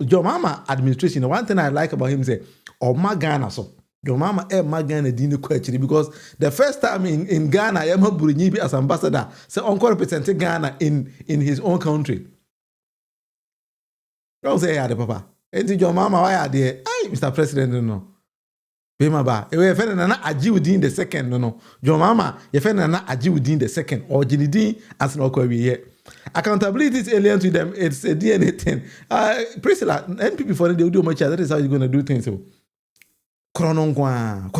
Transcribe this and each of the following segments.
Your mama administration, one thing I like about him say, oh my Ghana so. Your mama my Ghana didn't question because the first time in Ghana, I am Burinyibi as ambassador, so uncle represented Ghana in his own country. Don't say yeah, papa. And your mama, why are there? Hey, Mr. President, no. Bema ba. Ewe fene na Ajiwudin the second, no. Your mama, ye fene na Ajiwudin the second, or Jinidin as no kwa wiye. Accountability is alien to them. It's a DNA thing. Priscilla, NPP for they will do much. That is how you're going to do things. So, Kronongwa.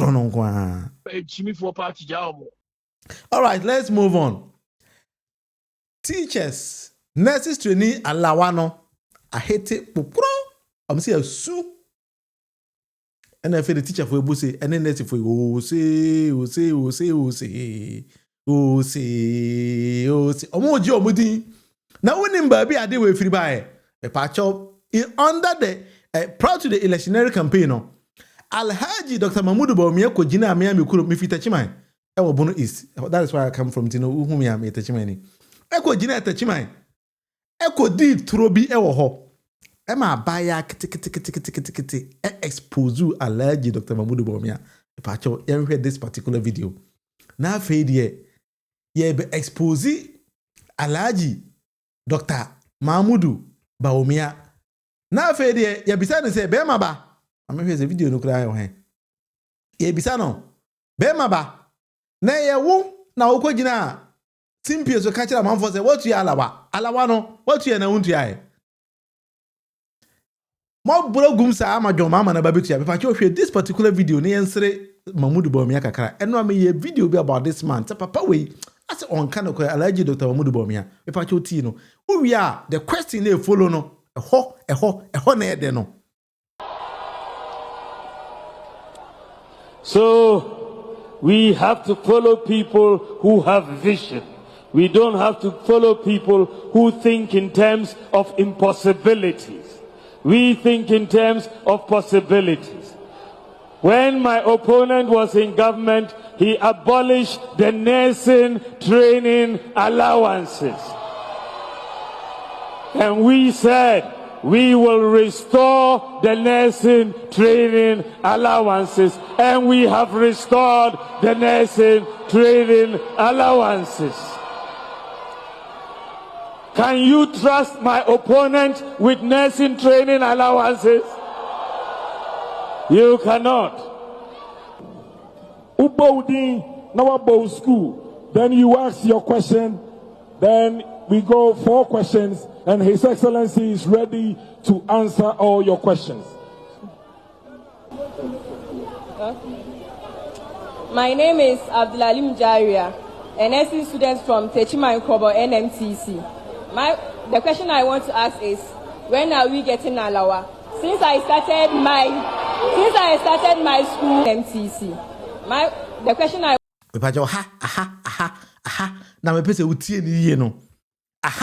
All right, let's move on. Teachers, nurses, trainee, and lawano. I hate it. I'm saying a sue. And I feel the teacher for a bussy, and then nurse for say. Omo job mudi. Now when him baby I did with free buy a patch up under the proud to the electionary campaign. No, Alhaji Dr. Mahmoud Bawumia ko jina Miami kuro mi fitachimai. Ewo Bono East. That is where I come from. Tino whom I am etachimani. Eko jina etachimai. Eko di trobi ewo ho. Ema baya kiti expose Alhaji Dr. Mahmoud Bawumia. Patch up. You heard this particular video. Now fade ye be expose Alhaji Dr. Mahmoud Bawumia. Na fe de ye bisa ne se be ma ba. Amehwe se video no kura yo he. Ye bisa no. Be ma ba. Na ye wo na wo kwagina simpie so ka kira manfo se what you alawa. Alawa no what you na wuntu ya he. Mo brogum sa amadwo mama na ba betu ya. Be pa che hwe this particular video ne yensere Mahmoud Bawumia kakra. Eno am ye video be about this man. Say papa we as on kind of Alhaji Dr. Mahmoud Bawumia. Be pa che oti no. We are the question they follow no. Eho na ede no. So we have to follow people who have vision. We don't have to follow people who think in terms of impossibilities. We think in terms of possibilities. When my opponent was in government, he abolished the nursing training allowances. And we said, we will restore the nursing training allowances. And we have restored the nursing training allowances. Can you trust my opponent with nursing training allowances? You cannot. Ubodi Nawabo school. Then you ask your question. Then we go 4 questions. And His Excellency is ready to answer all your questions. My name is Abdulalim Jaria, an NSC student from Techima Nkobo NMTC. The question I want to ask is, when are we getting Alawa? Since I started my school MTC. The question I na me pese utie ni ye no.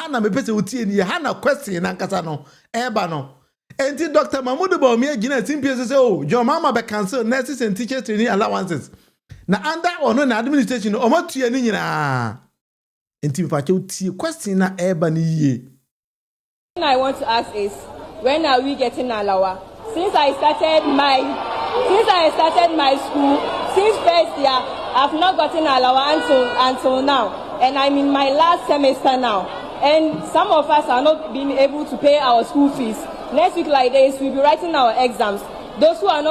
Na me pese utie ni ye na question na nkasa no. Eba no. Enti Dr. Mahmoud Bawumia gina simpie say oh, your mama be cancel nurses and teachers training allowances. Na under ono na administration o matua ni nyina. Enti me pache utie question na eba ni ye. I want to ask is, when are we getting Alawa? Since I started my school, since first year, I've not gotten Alawa until now. And I'm in my last semester now. And some of us are not being able to pay our school fees. Next week like this, we'll be writing our exams. Those who will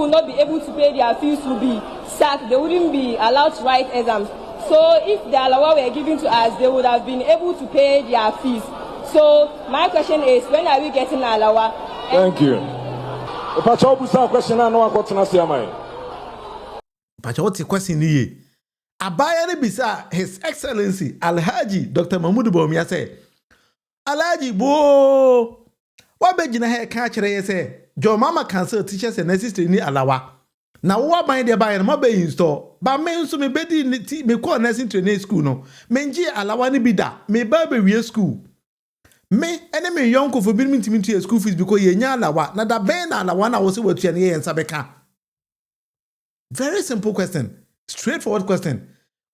not be able to pay their fees will be sacked. They wouldn't be allowed to write exams. So if the Alawa were given to us, they would have been able to pay their fees. So my question is, when are we getting Alawa? Thank you. Question Pacha question ni Abaya ne bisa His Excellency Alhaji Dr. Mahmoud Bawumia say, Alhaji bo wa be gina he ka kire ye say, your mama cancel teachers and nurses training alawa. Na wo ban de ba ye ma be install. Ba me nso me bedi me call nursing training school no. Menji alawa ni bi da. Me ba be wie school. Me ene me yonko for bin ntimi to school fees because ye nya alawa. Na da ben na alawa na wo se watu ye yensa beka. Very simple question. Straightforward question.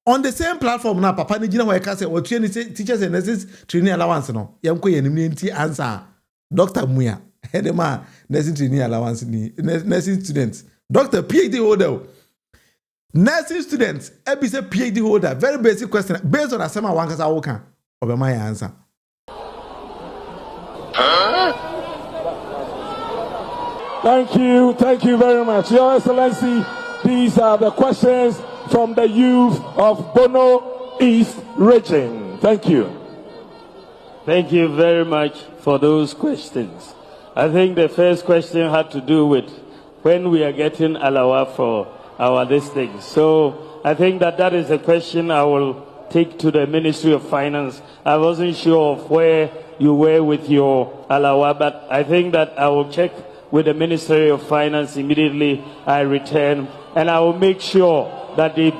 On the same platform now, Papa Nijina where I say, what teachers and nurses training allowance no. Yanko ye nti answer. Dr. Muya, Hedema, nursing training allowance, nursing students, Dr. PhD holder, nursing students, Ebisa PhD holder. Very basic question based on Asama Wankasa Wokan. Over my answer. Thank you very much. Your Excellency, these are the questions from the youth of Bono East region. Thank you. Thank you very much for those questions. I think the first question had to do with when we are getting alawa for our this thing. So I think that is a question I will take to the Ministry of Finance. I wasn't sure of where you were with your alawa, but I think that I will check with the Ministry of Finance immediately I return, and I will make sure that they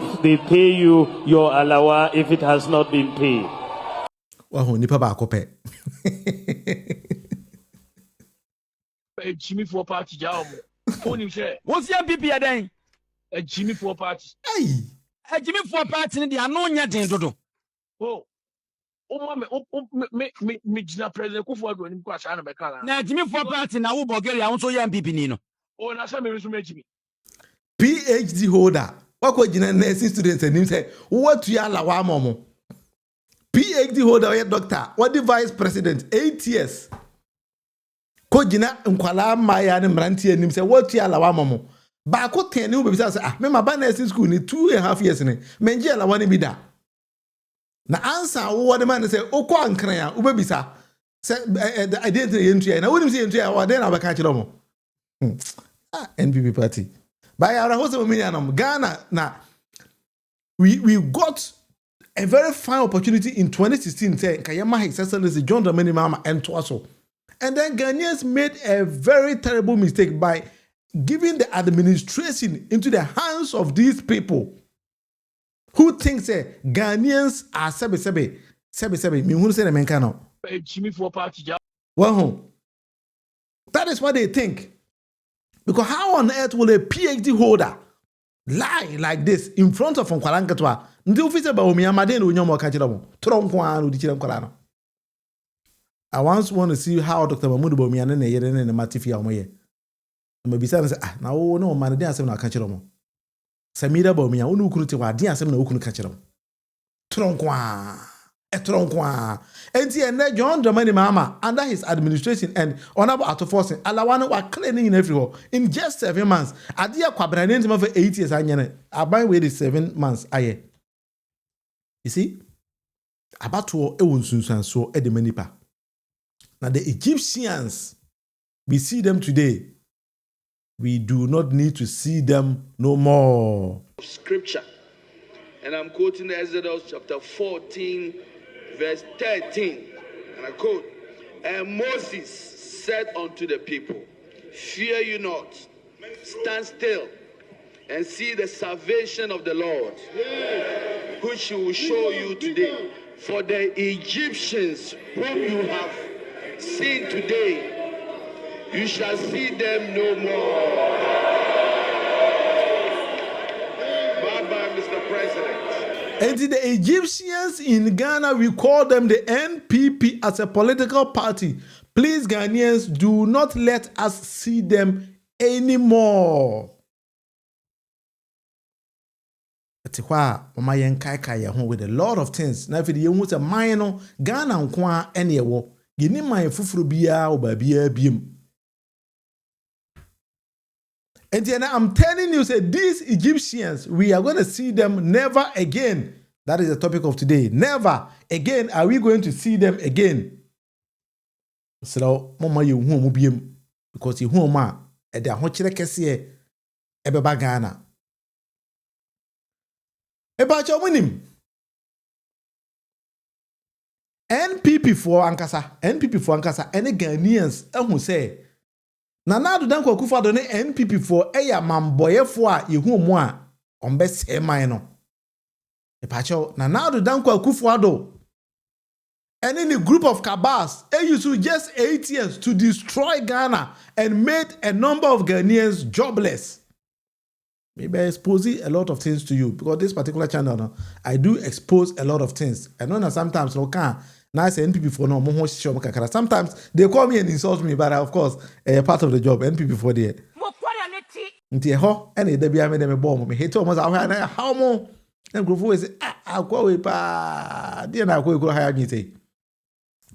pay you your alawa if it has not been paid. Waho nipa ba kope. Jimmy for party job. What's your MPP again? A Jimmy for party. Hey, A Jimmy for party in the Anonia Dodo. Oh, me, Gina President Kufu going to crash and Becala. Now, Jimmy for party now, Bulgaria, also your MPP Nino. Oh, and I saw me resume Jimmy. PhD holder. What could nursing students and him say, what you alawa momo? PhD holder, doctor, what the vice president, 8 years. Kojina nkwala maya ne mrantie anim say what you alawa momo. Ba ko 10 ni obi say me ma ba nursing school ni 2.5 years ni. Menje alawa ne bi da. Na answer wo de man say okọ ankran ya ubebisa. Say I didn't entry na wonim say entry wa den na ba ka kire mo. NPP party. By our host of Ghana now we got a very fine opportunity in 2016 say Kayama His Excellency John Dramani Mahama and Twaso. And then Ghanaians made a very terrible mistake by giving the administration into the hands of these people who think say Ghanaians are sebe. Me who say the menkano. Jimmy for party job. Well, that is what they think. Because how on earth will a PhD holder lie like this in front of Nkwalangatwa? Ndi officer Bawumia Maden Unyomo Kachiramo. Tronkwan Udichiram Kolano. I once want to see how Dr. Mamudu Bawumia and Yeren and Matifia Omoye. Maybe say, now no man didn't say no Kachiramo. Samira Bawumia, Unu Kurutiwa, didn't say no Ukun Kachiramo. Tronkwan. And John Dramani Mahama, under his administration and Honorable Ato Forson, Alawana were cleaning in everywhere in just 7 months. Adia Kwabranin for 8 years. I buy with 7 months. You see, about to Ewunsunsan so Edemanipa. Now the Egyptians, we see them today. We do not need to see them no more. Scripture, and I'm quoting Exodus chapter 14. Verse 13, and I quote, and Moses said unto the people, fear you not, stand still, and see the salvation of the Lord, which he will show you today. For the Egyptians whom you have seen today, you shall see them no more. Bye-bye, Mr. President. And the Egyptians in Ghana, we call them the NPP as a political party. Please, Ghanaians, do not let us see them anymore. With a lot of things. Now, if you want a minor Ghana and any war, you need my fufrubia or babia beam. And then I'm telling you, say these Egyptians, we are going to see them never again. That is the topic of today. Never again are we going to see them again. So, Mama, you won't be because you won't ma at the Hochilekesi Ebeba Ghana. About your winning. NPP for Ankasa, any Ghanaians who say. Nana do danko kufa do ne NPP for eya mamboyefo a yehu mu a ombe seman no e pacho Nana do danko kufa do and in a group of cabals used just 8 years to destroy Ghana and made a number of Ghanaians jobless. Maybe I expose a lot of things to you because this particular channel I do expose a lot of things. I know that sometimes no can Now I say NPP for no more show kakara. Sometimes they call me and insult me, but of course, part of the job. NPP for there. Nti ho ene da bia me dem bom me hate almost how mo and group we say akwa we pa dia na akwa ekuro haya mi say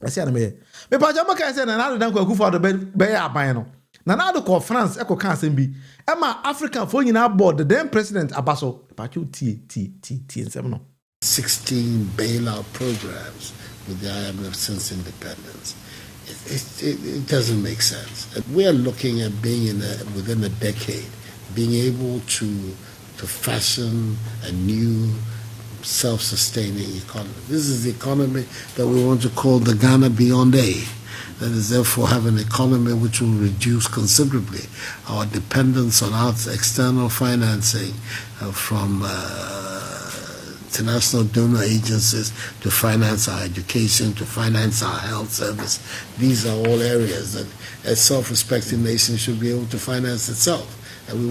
ase na me pa jama kan say na na dan kwa kufu do be aban no na do ko France e ko kan asem bi e ma African for nyina board the then president abaso pa chu ti ensem no 16 bailout programs with the IMF since independence. It doesn't make sense. We are looking at being within a decade, being able to fashion a new self-sustaining economy. This is the economy that we want to call the Ghana beyond aid. That is therefore have an economy which will reduce considerably our dependence on external financing from international donor agencies to finance our education, to finance our health service. These are all areas that a self-respecting nation should be able to finance itself.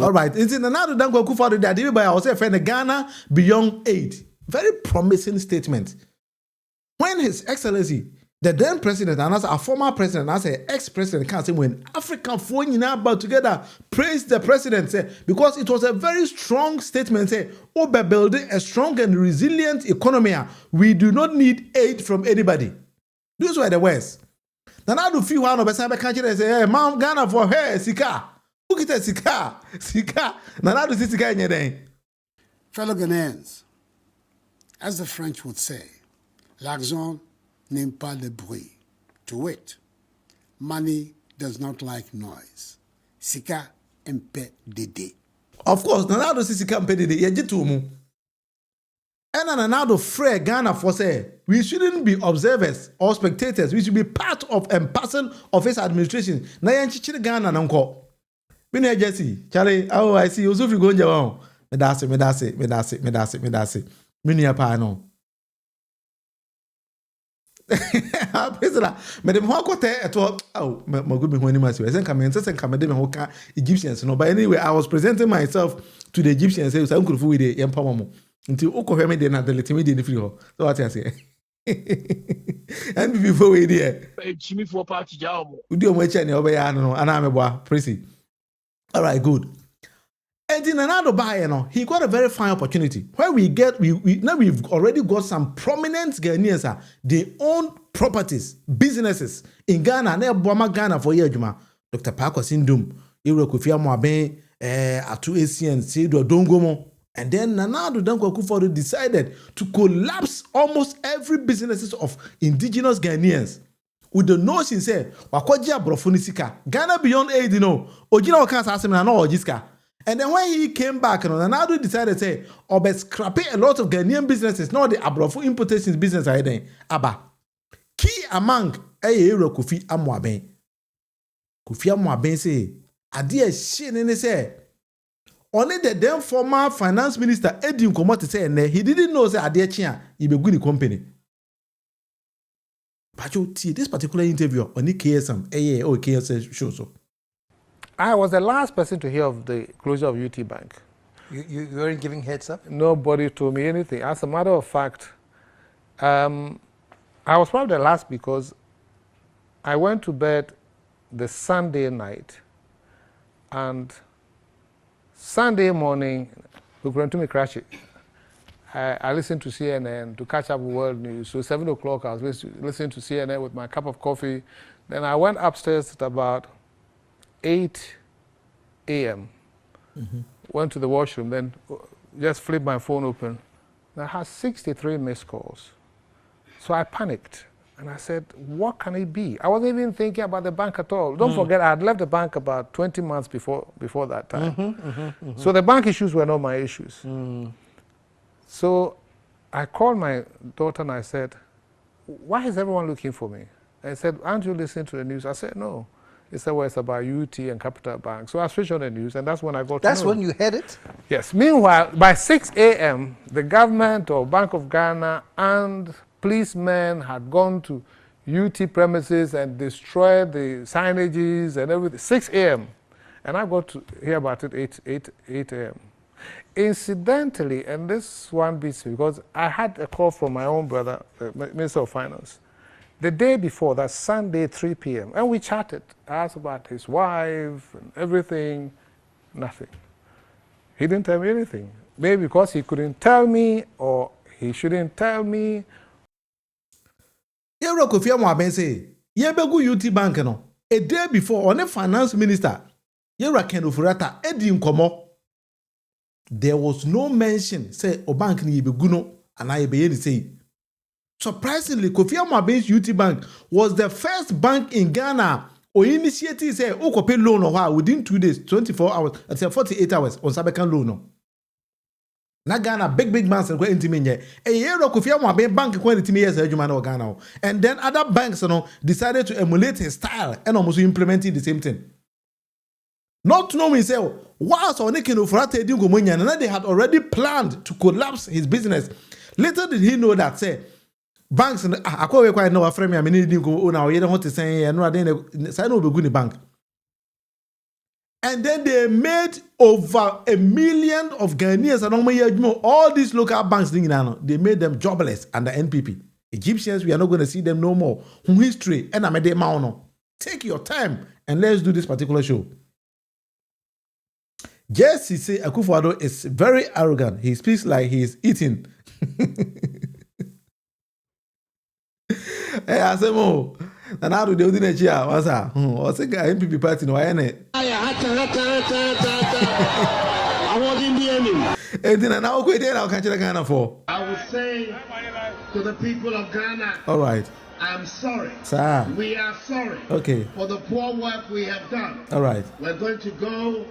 All right. It's in another Danko Kufa that did by ourselves and Ghana beyond aid. Very promising statement. When His Excellency, the then president, and as a former president, as an ex-president, can't say when African phone about together praise the president, say, because it was a very strong statement, say, by building a strong and resilient economy, we do not need aid from anybody. Those were the words. Then I do feel one of the country say, hey, Mom Ghana for her, Sika. Who get Sika? Now I do see Sika in your day. Fellow Ghanaians, as the French would say, l'argent n'aime pas le bruit. To wit, money does not like noise. Sika mpe dede. Of course, Nanado Sika mpe dede, yejitumu. And Nanado free Ghana for say, we shouldn't be observers or spectators. We should be part of and parcel of his administration. Na yanchichiri Ghana nanko. Bine Jesse, Charlie, oh, I see you. So if you go in your medase. Minia pano. Madam Hokote at all. Oh, my good behind him. I said, come in, and come in, Hoka, Egyptians. No, but anyway, I was presenting myself to the Egyptians. I was uncle with the Empamo until Oko Hemi did not let me in the free. So what I say. And before we did, Jimmy for party job. We do much any over, I don't know, and I'm a boy, Prissy. All right, good. And in another buyer, he got a very fine opportunity where we've already got some prominent Ghanaians. They own properties, businesses in Ghana. And Bawumia Ghana for years, Dr. Parker Sindum, Kofi Amoaben, Ato Forson, Seydou Dongomo, and then Nana Danko Akufo-Addo decided to collapse almost every businesses of indigenous Ghanaians. With the notion say, Wakoja Brofunisika, Ghana beyond aid, Ojina Wakansa Asemina no Ojiska. And then when he came back, Nanado decided to say, Obe scrapping a lot of Ghanaian businesses, not the Abrofu importations business I then. Aba. Key among Kofi Amoaben. Kofi Amoaben say, Adia Shin say, only the then former finance minister Eddie Nkomo say, he didn't know say Adia Chia, he be good company. But you see this particular interview on the KSM, KSM show so. I was the last person to hear of the closure of UT Bank. You weren't giving heads up? Nobody told me anything. As a matter of fact, I was probably the last because I went to bed the Sunday night, and Sunday morning, we went to me crash it. I listened to CNN to catch up with world news. So 7 o'clock, I was listening to CNN with my cup of coffee. Then I went upstairs at about 8 a.m. Went to the washroom, then just flipped my phone open. I had 63 missed calls. So I panicked. And I said, what can it be? I wasn't even thinking about the bank at all. Don't forget, I had left the bank about 20 months before that time. So the bank issues were not my issues. So I called my daughter and I said, why is everyone looking for me? And I said, aren't you listening to the news? I said, no. He said, well, it's about UT and Capital Bank. So I switched on the news, and that's when I got to know. That's when you had it? Yes. Meanwhile, by 6 a.m., the government or Bank of Ghana and policemen had gone to UT premises and destroyed the signages and everything. 6 a.m. And I got to hear about it 8 a.m. Incidentally, and this one beats me, because I had a call from my own brother, the Minister of Finance. The day before, that Sunday, 3 p.m., and we chatted. I asked about his wife and everything, nothing. He didn't tell me anything. Maybe because he couldn't tell me or he shouldn't tell me. Yeah, Kofi Amwaben say, yeah, begu UT Bank no. A day before, on a finance minister, yeah, Ken Ofurata, Eddie Nkomo. There was no mention, say, o bank ni beguno, and I be say. Surprisingly, Kofi Amwaben's UT Bank was the first bank in Ghana or initiative say, o pay loan or within 2 days, 24 hours, at 48 hours on Sabekan loan. Na Ghana big banks and go into me. A year of Kofi Amwaben bank quality me as a human or Ghana. And then other banks decided to emulate his style and almost implementing the same thing. Not knowing say, whilst on Ken Ofurata Edingo Munya, and they had already planned to collapse his business. Little did he know that say banks and I quite know a frame. I mean, you know, you don't want to say, I know I didn't say no be bank. And then they made over 1 million of Ghanaians and all these local banks, they made them jobless under NPP. Egyptians, we are not going to see them no more. History, and I made them. Take your time and let's do this particular show. Jesse say Akufo-Addo is very arrogant. He speaks like he is eating. Hey, Asemo. And how do they do that? What's that? What's the guy NPP party? No, I ain't. I wasn't the enemy. And now, I'll catch the Ghana for. I will say to the people of Ghana. All right. I'm sorry. Sir. We are sorry. Okay. For the poor work we have done. All right. We're going to go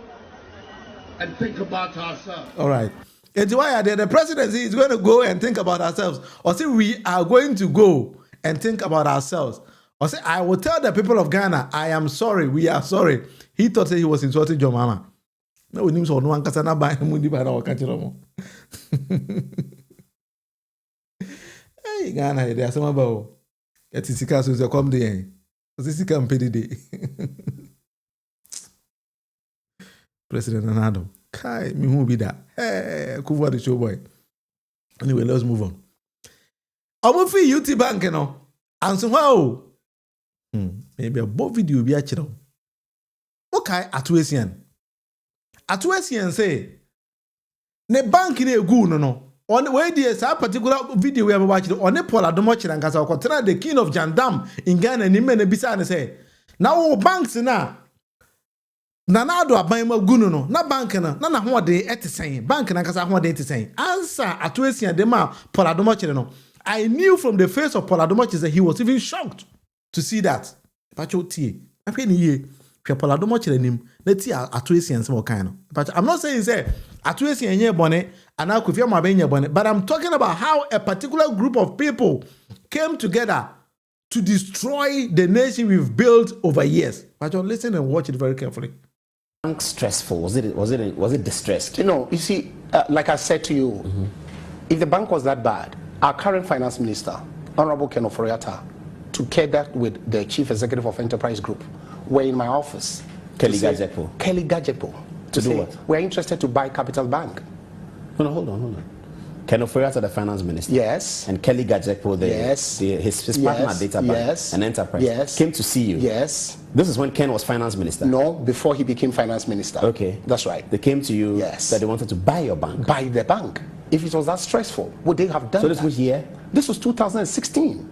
and think about ourselves. All right. It's why the presidency is going to go and think about ourselves. Or say we are going to go and think about ourselves. Or say I will tell the people of Ghana, I am sorry. We are sorry. He thought he was insulting your mama. No, we need to know because I'm buying mundi by our country. Hey, Ghana, there are some about it is because we come there. This is campaign day. President Anado. Kai, me who be that? Hey, cover the show boy. Anyway, let's move on. Munufie UT Bank, you know. And so wow. Maybe a both video be actually. Okay, Ato Forson say, ne bank ne egu no. On where there's a particular video we have watched on the Paul Adomochi and Kasa Kotra, the king of Jandam in Ghana, and him and Bisa say, now banks na. Nanado abayma gunu no na bank na ho de etesen bank na kasa ho de etesen answer Ato Forson de ma Paul Adomochi no. I knew from the face of Paul Adomochi that he was even shocked to see that pacho tie afi ni ye hwe Paul Adomochi nim na tie Ato Forson some kind no but I'm not saying say Ato Forson enye bone and Kofi Amwaben enye bone, but I'm talking about how a particular group of people came together to destroy the nation we've built over years. Pacho, listen and watch it very carefully. Stressful? Was it distressed? You know, you see, like I said to you, if the bank was that bad, our current finance minister, Honorable Ken Ofurata, together with the chief executive of Enterprise Group, were in my office. Kelly Gajepo. To do say, what? we're interested to buy Capital Bank. No, hold on. Ken Ofurata, the finance minister. Yes. And Kelly Gajepo, his partner at Data Bank and Enterprise came to see you. Yes. This is when Ken was finance minister. No, before he became finance minister. Okay. That's right. They came to you that they wanted to buy your bank. Buy the bank. If it was that stressful, would they have done so this was year? This was 2016. The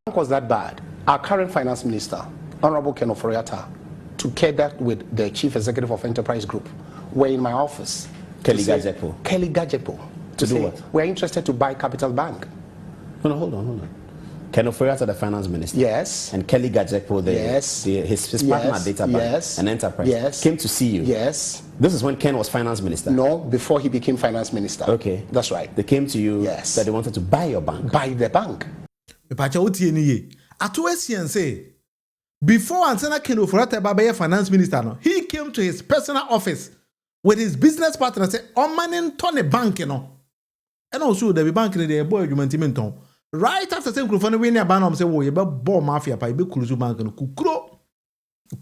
bank was that bad. Our current finance minister, Honorable Ken Ofurata, together with the chief executive of Enterprise Group, were in my office. Kelly Gajepo. To do say, what? we're interested to buy Capital Bank. No, hold on. Ken Ofurata, the finance minister. Yes. And Kelly Gajepo, his partner at Data Bank and Enterprise came to see you. Yes. This is when Ken was finance minister. No, before he became finance minister. Okay. That's right. They came to you that they wanted to buy your bank. Buy the bank. Ato Forson say, before Ansana Ken Ofurata Babaye finance minister, he came to his personal office with his business partner and said, "Omanin Tony Bank, you know." And also the bank in the boy argument. Right after saying Krufano we near Banam say, "Oh, you be ball mafia pa, you be Kuluzu bank and kukro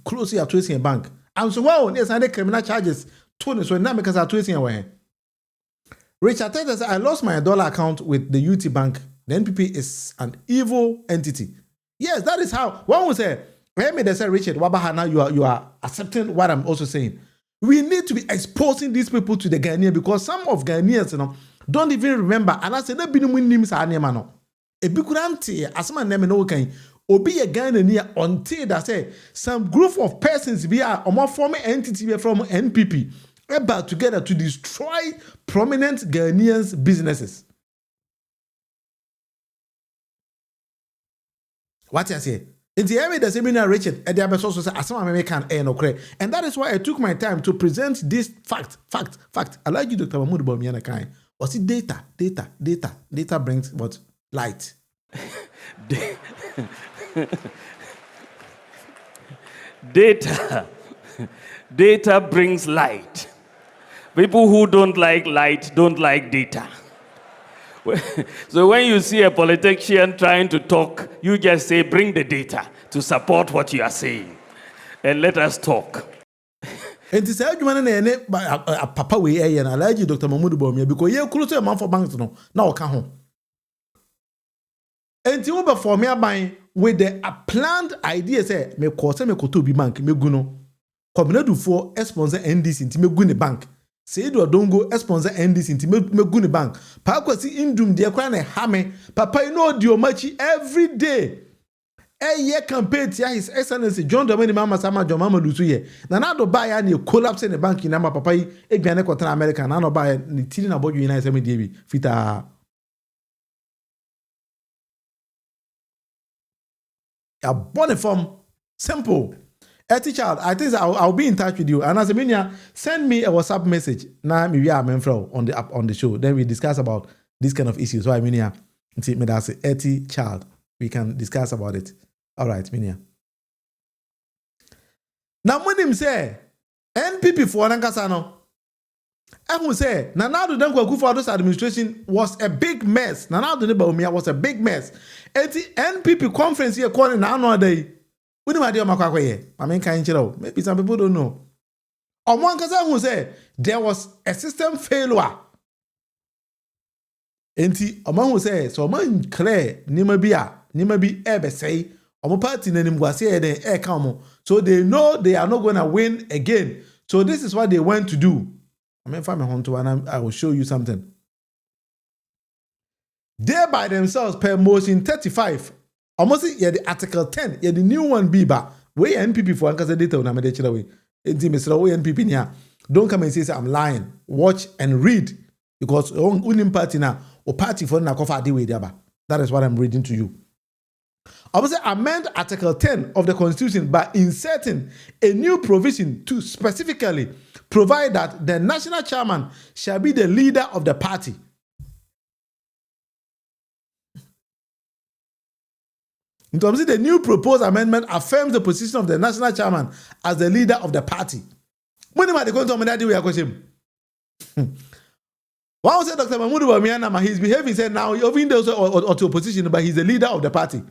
close Ato Forson bank." And so well, yes, and the criminal charges. Tony so now because Ato Forson away. Richard Tete said, "I lost my dollar account with the UT Bank. The NPP is an evil entity." Yes, that is how one will say, they say, Richard, Wabahana, you are accepting what I'm also saying. We need to be exposing these people to the Ghanaians because some of Ghanaians, don't even remember. And I said, no, a big granty, as my name no can. Obi a Ghanaian until that say some group of persons be a more former entity from NPP about together to destroy prominent Ghanaians' businesses. What I say? In the area, the seminar Richard, and the other also say, as some American and that is why I took my time to present this fact. I like you, Dr. Mahmoud Bawumia kind. Was it data? Data brings what? Light. Data brings light. People who don't like light don't like data. So when you see a politician trying to talk, you just say, bring the data to support what you are saying. And let us talk. And to say, Papa, we are an allergy, Dr. Mahmoud Bawumia, because you're close to a month for banks now, come home. And to over for me buying with the planned idea, say, me course me koto bi bank, me guno. Combine do for sponsor NDC into me guni bank. Say do dongo sponsor NDC into me guni bank. Pa si indum dia kwa na hame. Papa you know dio machi every day. Year campaign tia His Excellency John Dramani Mama Sama John Mama Lutu ye. Na na do buy ya ni collapse in the bank in ama papa yi egbiane kontra America na no buy ni tiri na bodu United States media bi fita. A boniform, simple. Child, I think I'll be in touch with you. And as a mania, send me a WhatsApp message. Now maybe I'm on the show. Then we discuss about this kind of issues. So I mean, see me that's a child. We can discuss about it. All right, Minia. Now when him say NPP for Nankasano, I will say Nanado Danko Akufo-Addo's administration was a big mess. Nanado Bawumia was a big mess. NPP conference here calling now another day. We don't idea Makwaye. I mean, can't you know? Maybe some people don't know. On one case, who say there was a system failure. Enti Oman who say so man clear nima bi ebe say omo party na nimguase den e come. So they know they are not going to win again. So this is what they went to do. I mean, find my home to and I will show you something. They by themselves per motion 35. Almost yeah the article 10. Yeah the new one be ba. We NPP for ankasa data on amede chira we. Enti Mr. We NPP nia. Don't come and say I'm lying. Watch and read because unim party na or party for na kofa adi we diaba. That is what I'm reading to you. I will say amend Article 10 of the Constitution by inserting a new provision to specifically provide that the national chairman shall be the leader of the party. In terms of the new proposed amendment affirms the position of the national chairman as the leader of the party. When am I going to amend we are question? One said Dr. Mahmoud Bawumia, he's behaving said now even those or to opposition, but he's the leader of the party.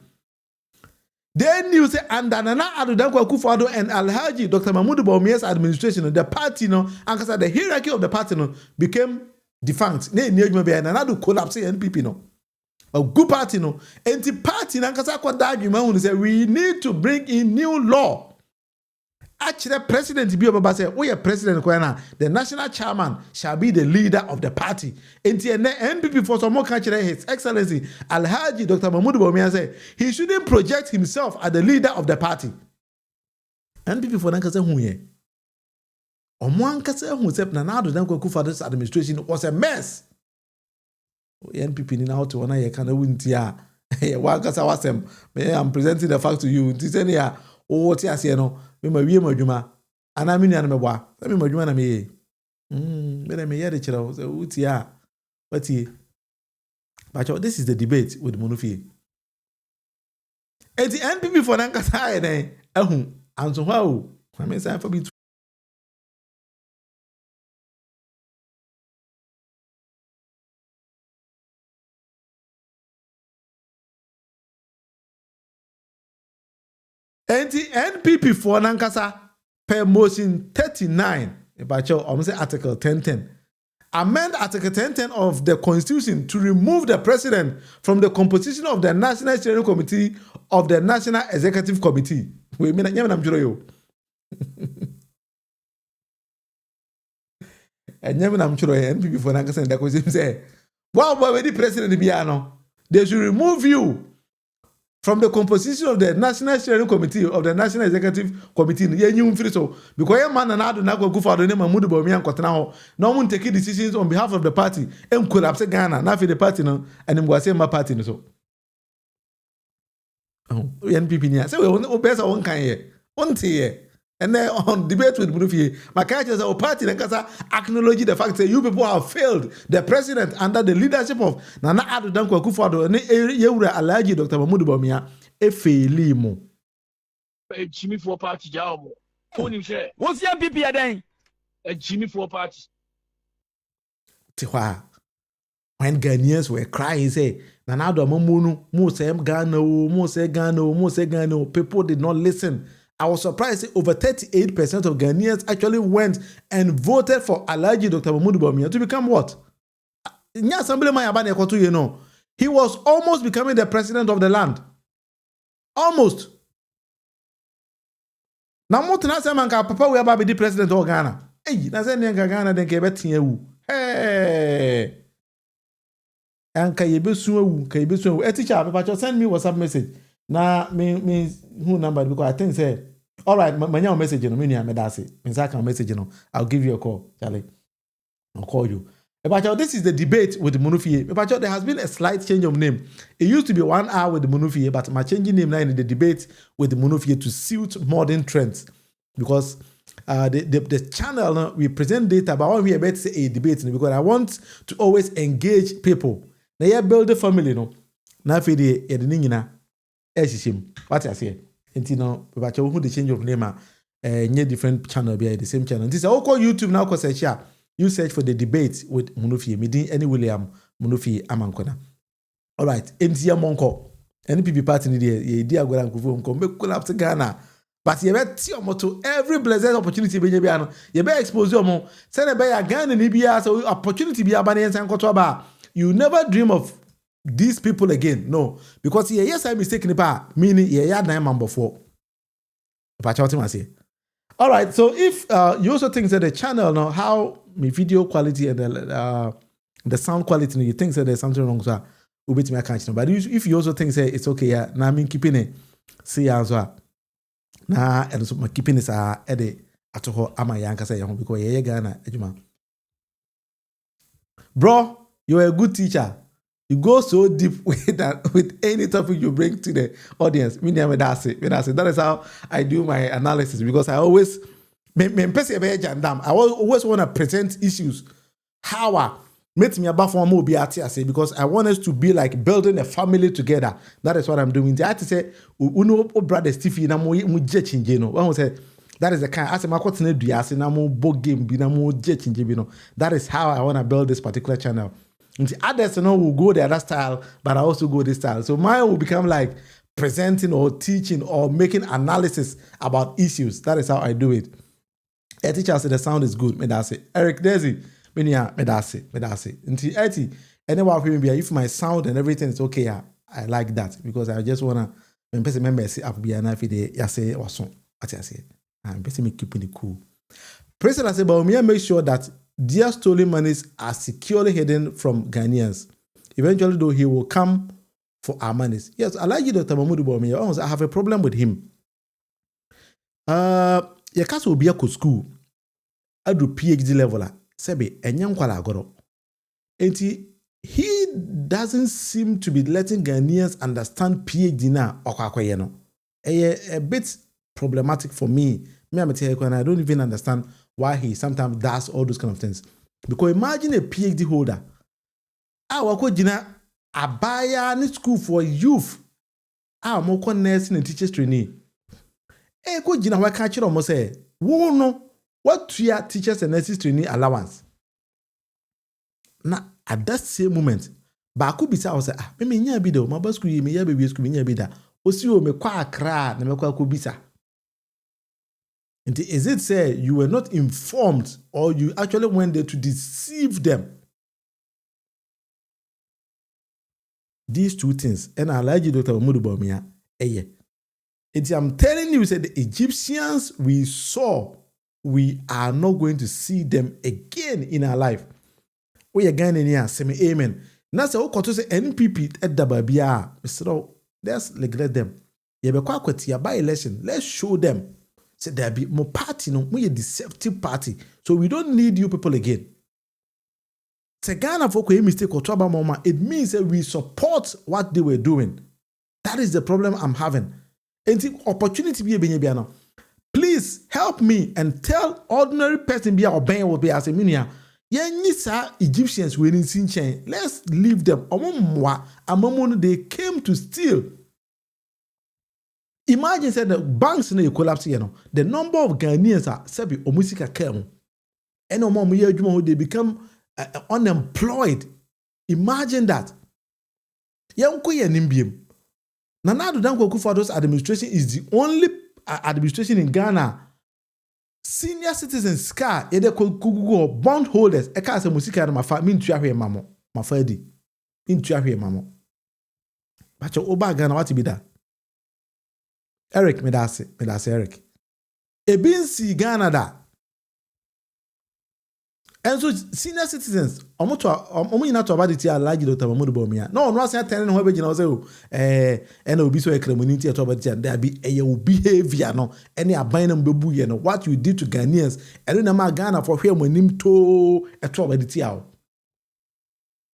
Then you say, and Nana Ado Danko Akufo-Addo and Alhaji Dr. Mahmoud Bawumia's administration, the party, and the hierarchy of the party became defunct. Nana do collapse NPP a good party and the party we need to bring in new law. Actually, President Bioba said, we are President Kwana, the national chairman shall be the leader of the party. And the NPP for some more country, His Excellency Alhaji Dr. Mahmoud Bawumia said he shouldn't project himself as the leader of the party. NPP for Nankasa Huye. Omwankasa who said Nanado Danko Akufo-Addo's administration was a mess. NPP ni now to one year can win tia. Wankasa wasem. I'm presenting the fact to you. Tisenia. Oh, tia sieno. Me wie madwuma ana me nua na meboa me madwuma na me me me yere kire so utia watie but this is the debate with Munufie and the NPP for nankasa den ahu anso hwa o na me say for be and the NPP for Nankasa per motion 39, about your almost Article 1010, amend Article 1010 of the Constitution to remove the president from the composition of the National Steering Committee of the National Executive Committee. We mean I'm sure you. And I'm sure NPP for Nankasan that was him say, "Wow, but the president Biano, they should remove you from the composition of the National Steering Committee of the National Executive Committee." Yeah, you feel so because your man and I do not go for the name Munufie Bawumia and Kotana. No one taking decisions on behalf of the party. And could have said Ghana, not for the party, no, and him was saying my party, so. Oh, NPP niya. So we better one kind here, one here. And then on debate with Munufie, my character said, party and Kasa acknowledge the fact that you people have failed the president under the leadership of Nana Addo Dankwa Akufo-Addo and Yewura Alhaji Dr. Mamudu Bawumia. Faili mo. Jimmy for party job. Who's your MPP then? Jimmy for party. Tiwa. When Ghanaians were crying, say, Nana Addo Mamunu, Mo say Ghana, people did not listen. I was surprised over 38% of Ghanaians actually went and voted for Alhaji Dr. Mamudu Bawumia to become what? He was almost becoming the president of the land. Almost. Now, what na say man ka papa we aba be the president of Ghana. Hey, na say nka Ghana den ka betia wu. Hey. Anka yebesu wu, ka yebesu wu. Teacher, papa send me WhatsApp message. Na me who number because I think say all right, my message no me nia me dase. Me say can message no. I'll give you a call, Charlie. I'll call you. But this is the debate with Munufie. But there has been a slight change of name. It used to be 1 hour with Munufie, but my changing name now in the debate with Munufie to suit modern trends. Because the channel, we present data, but I want to be able to say a debate because I want to always engage people. Now you build a family, no. Now for the edinina, what I say. And you know, but who the change of name new different channel be the same channel. This is all called YouTube now because you search for the debate with Munufie. Me din any William Munufie Amankona. All right, MTM Monko. NPP party ni there. Ye dia go and go make collapse Ghana. But you bet see to every blessed opportunity be you be you be expose you mo. Say na be ya Ghana ni bia so opportunity be abane ensan koto ba. You never dream of these people again. No, because yes I mistake ni pa meaning ye ya na man before. But what I say. All right, so if you also think that the channel now how my video quality and the sound quality, you think that there's something wrong, so we'll be to my catch. But if you also think that it's okay, yeah, now I mean keeping it, see as well. Now and so my keeping is at the Ato ama yanka say because yeah Ghana, ejuma. Bro, you're a good teacher. You go so deep with that with any topic you bring to the audience. That is how I do my analysis because I always I always want to present issues. How make me about for more because I want us to be like building a family together. That is what I'm doing. I have to say, uno brother Stevie na mo change no. One say that is the kind. As my continue do ya say na mo board game bi na mo change no. That is how I want to build this particular channel. Others will go the other style, but I also go this style. So mine will become like presenting or teaching or making analysis about issues. That is how I do it. A teacher said the sound is good. Me that say Eric Daisy. Me that say. Until anyway, if my sound and everything is okay, I like that because I just wanna. Remember, say up be an afide. Ya say or so. I say. I'm me keeping it cool. President said, Bawumia make sure that their stolen monies are securely hidden from Ghanaians. Eventually, though, he will come for our monies. Yes, Alhaji Dr. Mamudu Bawumia. I have a problem with him. Yakas will be a school. I do PhD level. Sebe, enyam kwala agoro. Enti, he doesn't seem to be letting Ghanaians understand PhD na okwa no. A bit problematic for me. Me, I don't even understand why he sometimes does all those kind of things. Because imagine a PhD holder. Wako jina abaya ni school for youth. Moko nursing and teachers trainee. Ko jina waka chiro mo say, wo no, what your teachers and nurses trainee allowance? Na at that same moment, ba ko bisa o say, me nya bi do, ma school me ya baby school me nya bi da. Osi o me kwa Accra na me kwa ko bisa. And is it say you were not informed or you actually went there to deceive them? These two things, and I like you, Dr. Bawumia. I'm telling you, said the Egyptians we saw, we are not going to see them again in our life. We again in here, say me amen. Now say, oh, say NPP at the Babia, let's neglect them. You be quite by election. Let's show them. Say there be more party, no, we a deceptive party. So we don't need you people again. Say Ghana for a mistake or trouble mama, it means that we support what they were doing. That is the problem I'm having. And the opportunity be a now. Please help me and tell ordinary person be obeying will be as a minia. Egyptians were in Sinchen. Let's leave them. They came to steal. Imagine said the banks in collapse, the number of Ghanaians are sebi omusika kemu. And they become unemployed. Imagine that. Nana Addo Dankwa Akufo-Addo's administration is the only administration in Ghana. Senior citizens scar either Google bond holders. Eka se musika na mafa min tuya hwe mamo. Mafa edi. Min tuya hwe mamo. Bacho oba Ghana what be that? Eric medase Eric. Ebinsi Ghana da. And so senior citizens, omo ina to abadi ti alaji Dr. Bawumia. No say tell no be gina say and obi so community to abadi and there be behavior no any aban na mbebu ye no what you did to Ghanaians and na ma Ghana for hwe monim to eto abadi ti awo.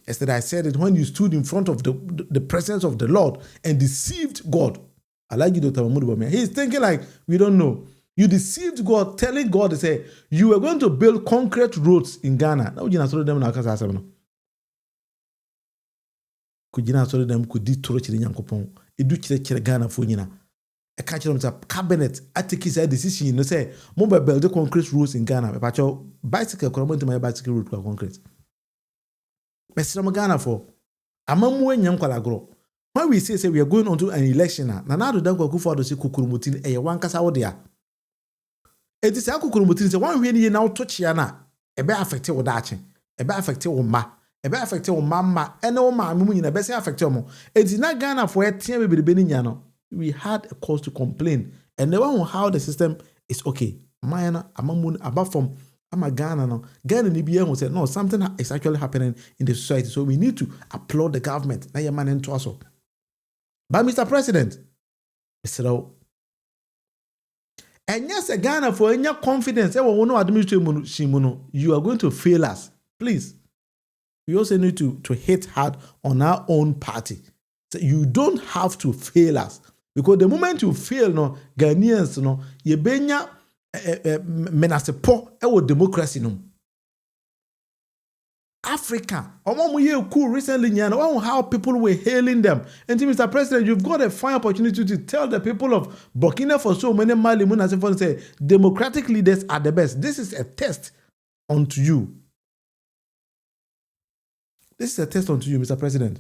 Yesterday I said it when you stood in front of the presence of the Lord and deceived God. Alaji Dr. Bawumia. He's thinking like we don't know. You deceived God, telling God to say you were going to build concrete roads in Ghana. Now you know them na kasa asem no. Kujina so them could di toro chire Nyankopon. Edu chire Ghana fo nyina. E ka chire them cabinet atiki say decision no say mo be build concrete roads in Ghana. E pa cho bicycle ko mo my bicycle road for concrete. Mesra Ghana for amamu enyam kwalagro. When we say we are going on to an election na Nana Addo Dankwa Akufo-Addo say kukurumutin eye wan kasa wo dia. It is a kukurumutin say one when you now touch yana ebe affect wo dache ebe affect wo ma ebe affect wo mama ene wo ma mu nyina be say affect wo. It is not Ghana for etia be ni nya no. We had a cause to complain and the one how the system is okay. Mayana amamun above from ama Ghana no Ghana ni bia who said no something is actually happening in the society, so we need to applaud the government na yaman into us. But Mr. President, Mr. And yes, a Ghana for any confidence, you are going to fail us. Please. We also need to hit hard on our own party. So you don't have to fail us. Because the moment you fail, no, Ghanaians, no, you benya menace po democracy no. Africa, cool recently, how people were hailing them. And Mr. President, you've got a fine opportunity to tell the people of Burkina Faso, many Mali, Munufie, say democratic leaders are the best. This is a test unto you. This is a test unto you, Mr. President.